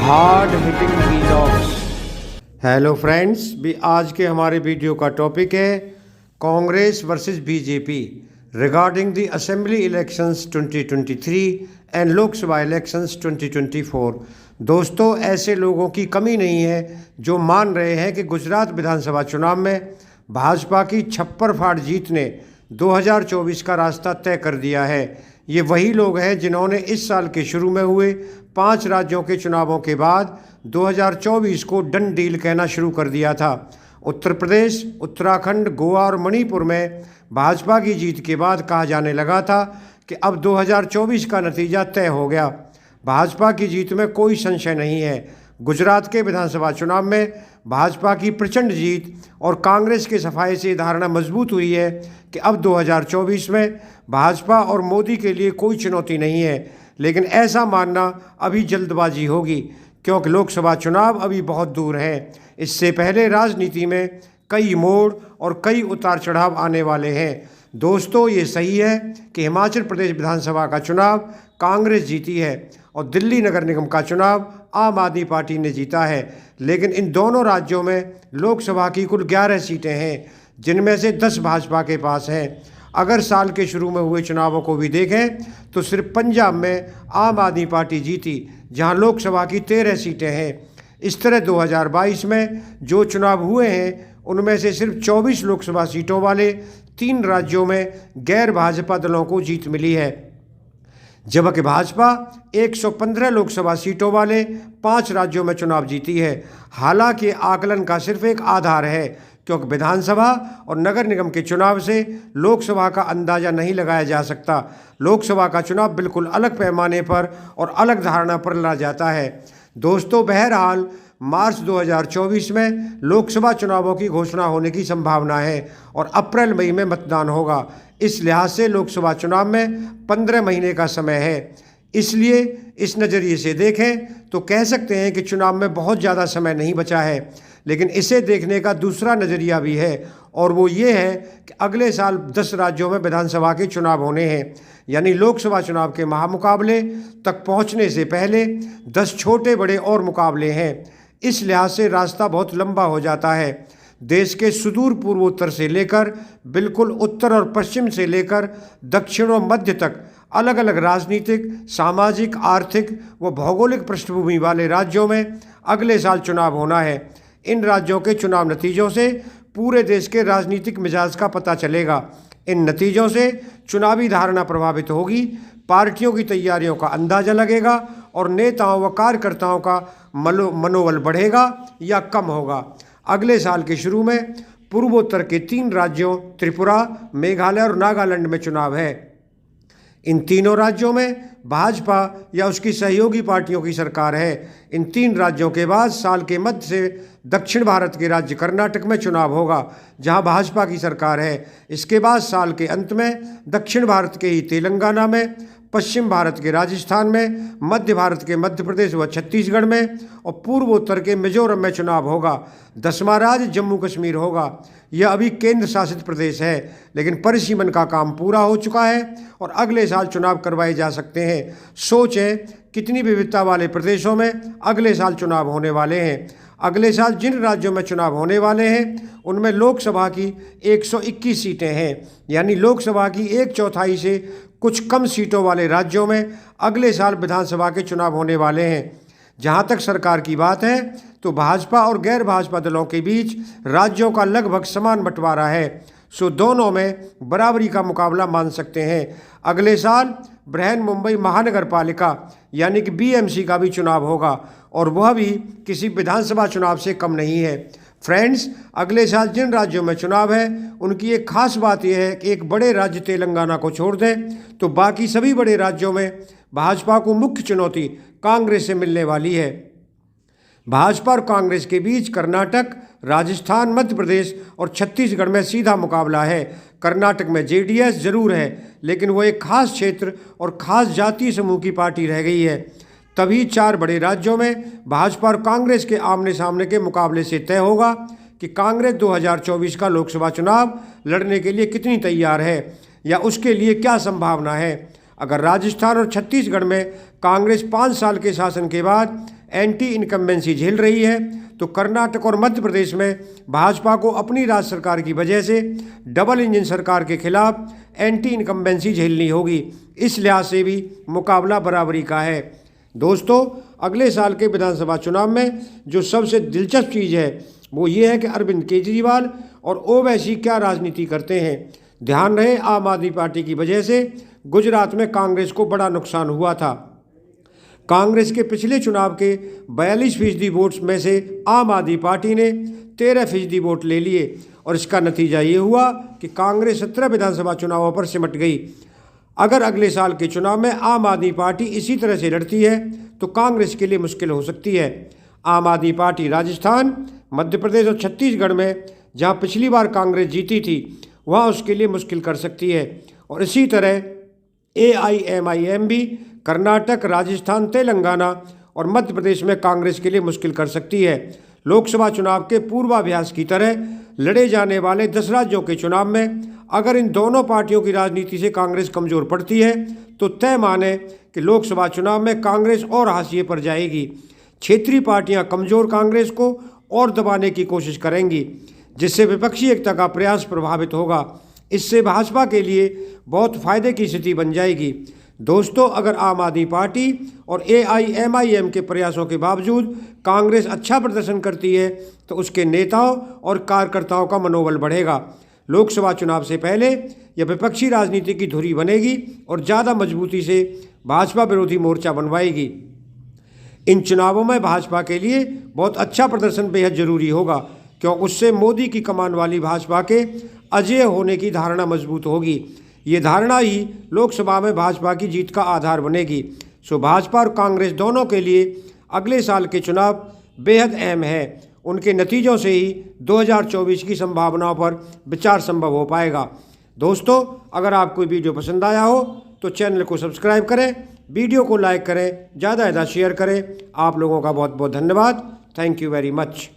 Hard hitting vlogs. Hello friends, भी आज के हमारे वीडियो का टॉपिक है Congress versus BJP regarding the assembly elections 2023 and Lok Sabha elections 2024। दोस्तों, ऐसे लोगों की कमी नहीं है जो मान रहे हैं कि गुजरात विधानसभा चुनाव में भाजपा की छप्पर फाड़ जीत ने 2024 का रास्ता तय कर दिया है। ये वही लोग हैं जिन्होंने इस साल के शुरू में हुए 5 राज्यों के चुनावों के बाद 2024 को डन डील कहना शुरू कर दिया था। उत्तर प्रदेश, उत्तराखंड, गोवा और मणिपुर में भाजपा की जीत के बाद कहा जाने लगा था कि अब 2024 का नतीजा तय हो गया। भाजपा की जीत में कोई संशय नहीं है। गुजरात के विधानसभा चुनाव में भाजपा की प्रचंड जीत और कांग्रेस के सफाई से धारणा मजबूत हुई है कि अब 2024 में भाजपा और मोदी के लिए कोई चुनौती नहीं है। लेकिन ऐसा मानना अभी जल्दबाजी होगी, क्योंकि लोकसभा चुनाव अभी बहुत दूर हैं। इससे पहले राजनीति में कई मोड़ और कई उतार चढ़ाव आने वाले हैं। दोस्तों, ये सही है कि हिमाचल प्रदेश विधानसभा का चुनाव कांग्रेस जीती है और दिल्ली नगर निगम का चुनाव आम आदमी पार्टी ने जीता है। लेकिन इन दोनों राज्यों में लोकसभा की कुल 11 सीटें हैं, जिनमें से 10 भाजपा के पास हैं। अगर साल के शुरू में हुए चुनावों को भी देखें तो सिर्फ पंजाब में आम आदमी पार्टी जीती, जहां लोकसभा की 13 सीटें हैं। इस तरह 2022 में जो चुनाव हुए हैं उनमें से सिर्फ 24 लोकसभा सीटों वाले 3 राज्यों में गैर भाजपा दलों को जीत मिली है, जबकि भाजपा 115 लोकसभा सीटों वाले 5 राज्यों में चुनाव जीती है। हालांकि आकलन का सिर्फ एक आधार है, क्योंकि विधानसभा और नगर निगम के चुनाव से लोकसभा का अंदाजा नहीं लगाया जा सकता। लोकसभा का चुनाव बिल्कुल अलग पैमाने पर और अलग धारणा पर लड़ा जाता है। दोस्तों, बहरहाल मार्च 2024 में लोकसभा चुनावों की घोषणा होने की संभावना है और अप्रैल मई में मतदान होगा। इस लिहाज से लोकसभा चुनाव में 15 महीने का समय है। इसलिए इस नज़रिए से देखें तो कह सकते हैं कि चुनाव में बहुत ज़्यादा समय नहीं बचा है। लेकिन इसे देखने का दूसरा नज़रिया भी है, और वो ये है कि अगले साल 10 राज्यों में विधानसभा के चुनाव होने हैं। यानी लोकसभा चुनाव के महामुकाबले तक पहुंचने से पहले 10 छोटे बड़े और मुकाबले हैं। इस लिहाज से रास्ता बहुत लंबा हो जाता है। देश के सुदूर पूर्वोत्तर से लेकर बिल्कुल उत्तर और पश्चिम से लेकर दक्षिण और मध्य तक अलग अलग राजनीतिक, सामाजिक, आर्थिक व भौगोलिक पृष्ठभूमि वाले राज्यों में अगले साल चुनाव होना है। इन राज्यों के चुनाव नतीजों से पूरे देश के राजनीतिक मिजाज का पता चलेगा। इन नतीजों से चुनावी धारणा प्रभावित होगी, पार्टियों की तैयारियों का अंदाजा लगेगा और नेताओं व कार्यकर्ताओं का मनोबल बढ़ेगा या कम होगा। अगले साल के शुरू में पूर्वोत्तर के 3 राज्यों त्रिपुरा, मेघालय और नागालैंड में चुनाव है। इन तीनों राज्यों में भाजपा या उसकी सहयोगी पार्टियों की सरकार है। इन 3 राज्यों के बाद साल के मध्य से दक्षिण भारत के राज्य कर्नाटक में चुनाव होगा, जहां भाजपा की सरकार है। इसके बाद साल के अंत में दक्षिण भारत के ही तेलंगाना में, पश्चिम भारत के राजस्थान में, मध्य भारत के मध्य प्रदेश व छत्तीसगढ़ में और पूर्वोत्तर के मिजोरम में चुनाव होगा। 10वां राज्य जम्मू कश्मीर होगा। यह अभी केंद्र शासित प्रदेश है, लेकिन परिसीमन का काम पूरा हो चुका है और अगले साल चुनाव करवाए जा सकते हैं। सोचें कितनी विविधता वाले प्रदेशों में अगले साल चुनाव होने वाले हैं। अगले साल जिन राज्यों में चुनाव होने वाले हैं उनमें लोकसभा की 121 सीटें हैं, यानी लोकसभा की 1/4 से कुछ कम सीटों वाले राज्यों में अगले साल विधानसभा के चुनाव होने वाले हैं। जहां तक सरकार की बात है तो भाजपा और गैर भाजपा दलों के बीच राज्यों का लगभग समान बंटवारा है, सो दोनों में बराबरी का मुकाबला मान सकते हैं। अगले साल बृहन मुंबई महानगर पालिका यानी कि BMC का भी चुनाव होगा, और वह भी किसी विधानसभा चुनाव से कम नहीं है। फ्रेंड्स, अगले साल जिन राज्यों में चुनाव है उनकी एक खास बात यह है कि एक बड़े राज्य तेलंगाना को छोड़ दें तो बाकी सभी बड़े राज्यों में भाजपा को मुख्य चुनौती कांग्रेस से मिलने वाली है। भाजपा और कांग्रेस के बीच कर्नाटक, राजस्थान, मध्य प्रदेश और छत्तीसगढ़ में सीधा मुकाबला है। कर्नाटक में JDS जरूर है, लेकिन वो एक खास क्षेत्र और खास जातीय समूह की पार्टी रह गई है। तभी 4 बड़े राज्यों में भाजपा और कांग्रेस के आमने सामने के मुकाबले से तय होगा कि कांग्रेस 2024 का लोकसभा चुनाव लड़ने के लिए कितनी तैयार है या उसके लिए क्या संभावना है। अगर राजस्थान और छत्तीसगढ़ में कांग्रेस 5 साल के शासन के बाद एंटी इनकम्बेंसी झेल रही है, तो कर्नाटक और मध्य प्रदेश में भाजपा को अपनी राज्य सरकार की वजह से डबल इंजन सरकार के खिलाफ एंटी इनकम्बेंसी झेलनी होगी। इस लिहाज से भी मुकाबला बराबरी का है। दोस्तों, अगले साल के विधानसभा चुनाव में जो सबसे दिलचस्प चीज़ है वो ये है कि अरविंद केजरीवाल और ओवैसी क्या राजनीति करते हैं। ध्यान रहे, आम आदमी पार्टी की वजह से गुजरात में कांग्रेस को बड़ा नुकसान हुआ था। कांग्रेस के पिछले चुनाव के 42% वोट्स में से आम आदमी पार्टी ने 13% वोट ले लिए और इसका नतीजा ये हुआ कि कांग्रेस 17 विधानसभा चुनावों पर सिमट गई। अगर अगले साल के चुनाव में आम आदमी पार्टी इसी तरह से लड़ती है तो कांग्रेस के लिए मुश्किल हो सकती है। आम आदमी पार्टी राजस्थान, मध्य प्रदेश और छत्तीसगढ़ में जहां पिछली बार कांग्रेस जीती थी वहां उसके लिए मुश्किल कर सकती है, और इसी तरह AIMIM भी कर्नाटक, राजस्थान, तेलंगाना और मध्य प्रदेश में कांग्रेस के लिए मुश्किल कर सकती है। लोकसभा चुनाव के पूर्वाभ्यास की तरह लड़े जाने वाले 10 राज्यों के चुनाव में अगर इन दोनों पार्टियों की राजनीति से कांग्रेस कमज़ोर पड़ती है तो तय माने कि लोकसभा चुनाव में कांग्रेस और हाशिए पर जाएगी। क्षेत्रीय पार्टियां कमज़ोर कांग्रेस को और दबाने की कोशिश करेंगी, जिससे विपक्षी एकता का प्रयास प्रभावित होगा। इससे भाजपा के लिए बहुत फायदे की स्थिति बन जाएगी। दोस्तों, अगर आम आदमी पार्टी और AIMIM के प्रयासों के बावजूद कांग्रेस अच्छा प्रदर्शन करती है तो उसके नेताओं और कार्यकर्ताओं का मनोबल बढ़ेगा। लोकसभा चुनाव से पहले यह विपक्षी राजनीति की धुरी बनेगी और ज़्यादा मजबूती से भाजपा विरोधी मोर्चा बनवाएगी। इन चुनावों में भाजपा के लिए बहुत अच्छा प्रदर्शन बेहद जरूरी होगा, क्योंकि उससे मोदी की कमान वाली भाजपा के अजेय होने की धारणा मजबूत होगी। ये धारणा ही लोकसभा में भाजपा की जीत का आधार बनेगी। सो भाजपा और कांग्रेस दोनों के लिए अगले साल के चुनाव बेहद अहम है। उनके नतीजों से ही 2024 की संभावनाओं पर विचार संभव हो पाएगा। दोस्तों, अगर आपको वीडियो पसंद आया हो तो चैनल को सब्सक्राइब करें, वीडियो को लाइक करें, ज़्यादा से ज़्यादा शेयर करें। आप लोगों का बहुत बहुत धन्यवाद। Thank you very much.